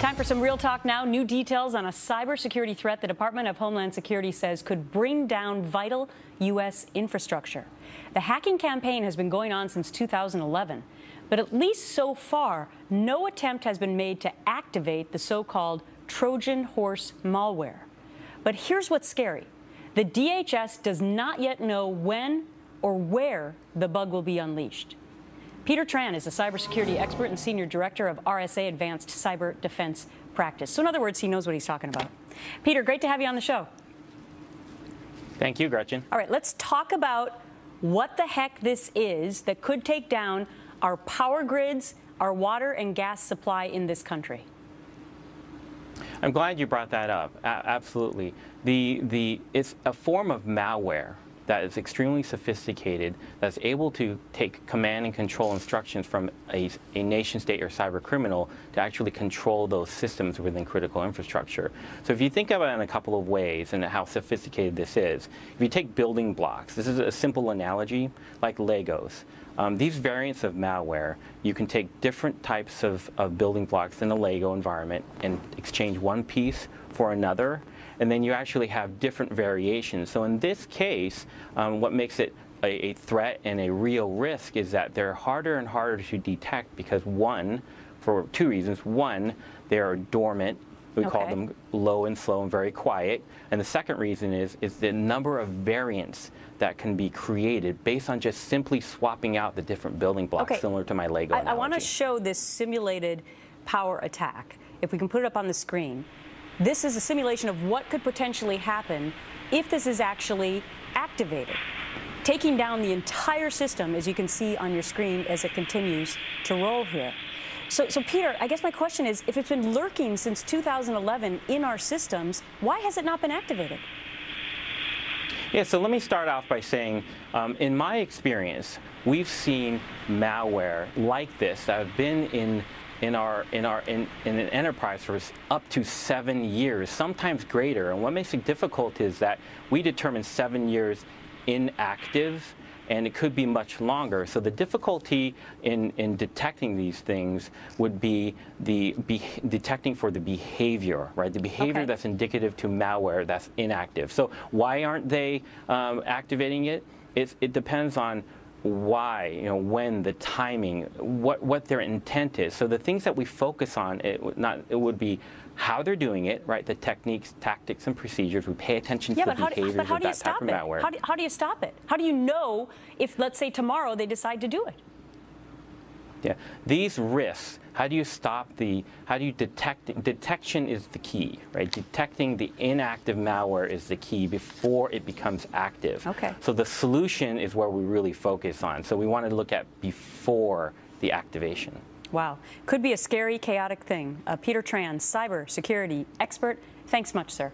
Time for some real talk now. New details on a cybersecurity threat the Department of Homeland Security says could bring down vital U.S. infrastructure. The hacking campaign has been going on since 2011, but at least so far, no attempt has been made to activate the so-called Trojan horse malware. But here's what's scary. The DHS does not yet know when or where the bug will be unleashed. Peter Tran is a cybersecurity expert and senior director of RSA Advanced Cyber Defense Practice. So in other words, he knows what he's talking about. Peter, great to have you on the show. Thank you, Gretchen. All right, let's talk about what the heck this is that could take down our power grids, our water and gas supply in this country. I'm glad you brought that up. Absolutely. It's a form of malware that is extremely sophisticated, that's able to take command and control instructions from a nation state or cyber criminal to actually control those systems within critical infrastructure. So if you think about it in a couple of ways and how sophisticated this is, if you take building blocks, this is a simple analogy like Legos. These variants of malware, you can take different types of building blocks in a Lego environment and exchange one piece for another, and then you actually have different variations. So in this case, what makes it a threat and a real risk is that they're harder and harder to detect because for two reasons. One, they are dormant. We call them low and slow and very quiet. And the second reason is the number of variants that can be created based on just simply swapping out the different building blocks, similar to my Lego analogy. I want to show this simulated power attack. If we can put it up on the screen. This is a simulation of what could potentially happen if this is actually activated, taking down the entire system, as you can see on your screen as it continues to roll here. So Peter, I guess my question is, if it's been lurking since 2011 in our systems, why has it not been activated? Yeah, so let me start off by saying, in my experience, we've seen malware like this that have been in an enterprise for up to 7 years, sometimes greater. And what makes it difficult is that we determine 7 years inactive, and it could be much longer. So the difficulty in detecting these things would be detecting for the behavior, right? The behavior that's indicative to malware that's inactive. So why aren't they activating it? It depends on why, when, the timing, what their intent is. So the things that we focus on, it would be how they're doing it, right? The techniques, tactics, and procedures. We pay attention to the behaviors of that type of malware. How do you stop it? How do you know if, let's say, tomorrow they decide to do it? Yeah, these risks, how do you stop how do you detect, detection is the key, right? Detecting the inactive malware is the key before it becomes active. So the solution is where we really focus on. So we want to look at before the activation. Wow. Could be a scary, chaotic thing. Peter Tran, cyber security expert. Thanks much, sir.